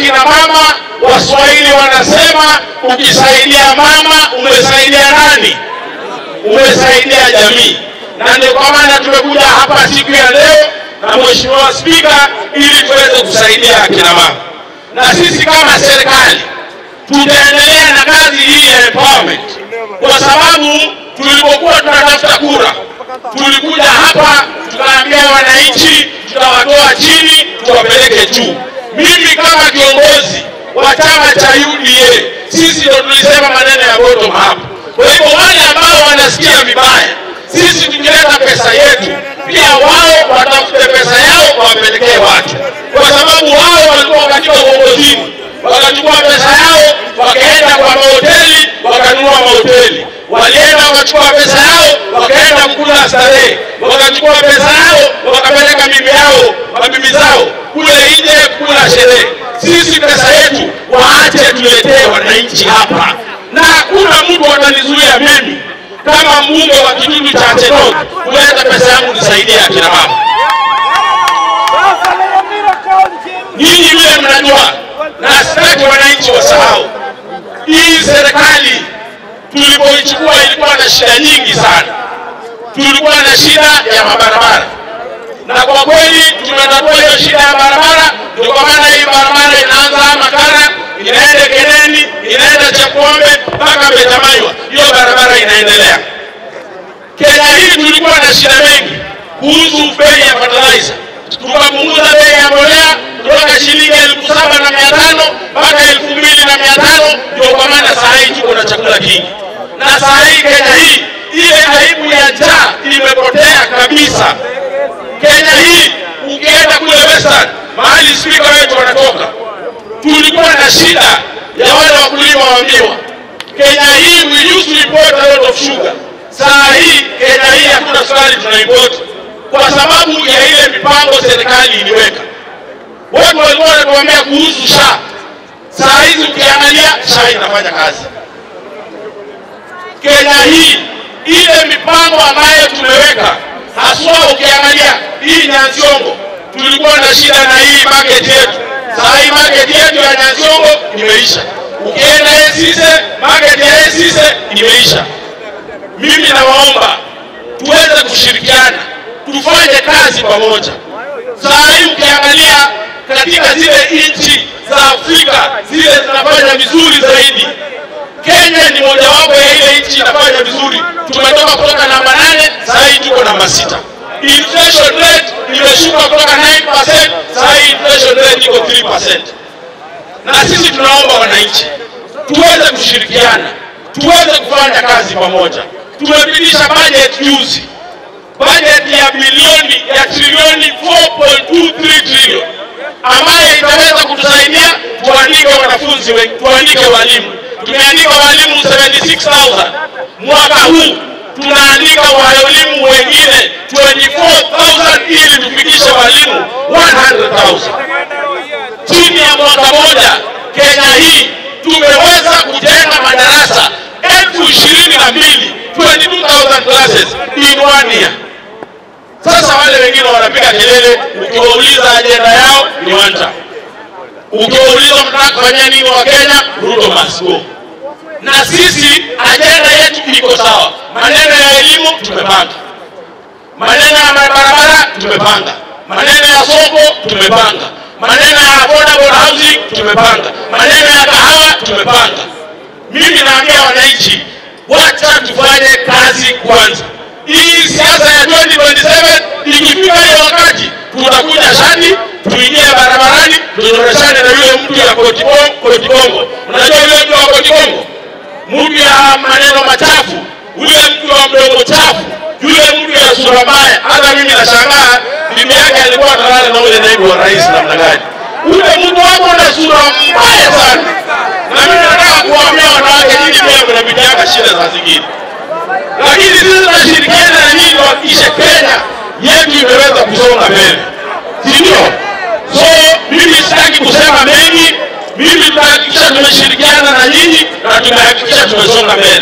kina mama, Waswahili wanasema ukisaidia mama umesaidia nani? Umesaidia jamii. Na ndio kwa maana tumekuja hapa siku ya leo na Mheshimiwa Spika ili tuweze kusaidia kina mama. Na sisi kama serikali tutaendelea na kazi hii ya empowerment, kwa sababu tulipokuwa tunatafuta kura tulikuja hapa tukaambia wananchi tutawatoa chini tuwapeleke juu. Mimi kama kiongozi wa chama cha UDA, sisi ndio tulisema maneno ya bottom up. Kwa hivyo wale ambao wanasikia vibaya, sisi tukileta pesa yetu pia wao watafute pesa yao wapelekee watu, kwa sababu wao walikuwa katika uongozini wakachukua pesa yao wakaenda kwa mahoteli wakanunua mahoteli, walienda wakachukua pesa yao wakaenda kukula starehe, wakachukua pesa yao wakapeleka mabibi zao kule nje kula sherehe. Sisi pesa yetu waache tuletee wananchi hapa, na hakuna mtu atanizuia mimi kama mbunge wa Kitutu cha Chenog kuleta pesa yangu nisaidia kina mama. Nyinyi vile mnajua, na sitaki wananchi wasahau, hii serikali tulipoichukua ilikuwa na shida nyingi sana. Tulikuwa na shida ya mabarabara, na kwa kweli tumetatua hiyo shida ya barabara. Ndio kwa maana hii barabara inaanza Makara, inaenda Keneni, inaenda Chakwombe mpaka Betamaiwa. Hiyo barabara inaendelea. Kenya hii tulikuwa na shida mengi kuhusu bei ya fertilizer. Tukapunguza bei ya mbolea kutoka shilingi 7,500 mpaka 2,500. Ndio kwa maana saa hii tuko na chakula kingi. Na saa hii Kenya hii ile aibu ya njaa imepotea kabisa. Kenya hii ukienda kule Western, mahali spika wetu wanatoka, tulikuwa na shida ya wale wakulima wa miwa. Kenya hii we used to import a lot of sugar. Saa hii Kenya hii hakuna sukari tunaimport kwa sababu ya ile mipango serikali iliweka. Watu walikuwa wanatuambia kuhusu SHA. Saa hizi ukiangalia SHA inafanya kazi. Kenya hii ile mipango ambayo tumeweka, haswa ukiangalia hii Nyansiongo, tulikuwa na shida na hii market yetu. Saa hii market yetu ya Nyansiongo imeisha. Ukienda Esise, market ya Esise imeisha. Mimi nawaomba tuweze kushirikiana, tufanye kazi pamoja. Saa hii ukiangalia katika zile nchi za Afrika zile zinafanya vizuri zaidi, Kenya ni mojawapo ya ile nchi inafanya vizuri. Tumetoka kutoka namba 8, saa hii tuko namba 6. Inflation rate imeshuka kutoka 9%, saa hii inflation rate iko 3%. Na sisi tunaomba wananchi tuweze kushirikiana, tuweze kufanya kazi pamoja. Tumepitisha budget juzi, budget ya trilioni 4.23 trillion ambayo itaweza kutusaidia tuandike wanafunzi wengi, tuandike walimu. Tumeandika walimu 76,000. Mwaka huu tunaandika walimu wengine 24,000 ili tufikishe walimu 100,000. Chini ya mwaka moja Kenya hii tumeweza kujenga madarasa 22,000, 22,000 classes in 1 year. Sasa wale wengine wanapiga kelele, ukiwauliza ajenda yao ni wanta. Ukiwauliza mtaka kufanya nini wa Kenya, Ruto must go. Na sisi ajenda yetu iko sawa. Maneno ya elimu tumepanga, maneno ya barabara tumepanga, maneno ya soko tumepanga, maneno ya affordable housing tumepanga, maneno ya kahawa tumepanga. Mimi naambia wananchi, wacha tufanye kazi kwanza. Hii siasa ya 2027 ikifika hiyo wakati tutakuja shani, tuingie barabarani, tuoneshane na yule mtu ya Kotikongo. Unajua yule mtu wa Kotikongo? Mtu ya maneno machafu, yule mtu wa mdomo chafu, yule mtu ya sura mbaya. Hata mimi nashangaa bibi yake alikuwa analala na yule naibu wa rais namna gani. Yule mtu wako na sura mbaya sana. Na mimi nataka kuambia wanawake nyinyi pia mnapitia shida za zingine. Lakini sisi tunashirikiana na nyinyi kuhakikisha Kenya yetu imeweza kusonga mbele. Ndio? So mimi sitaki kusema mengi. Mimi tutahakikisha tumeshirikiana na nyinyi na tumehakikisha tumesonga mbele.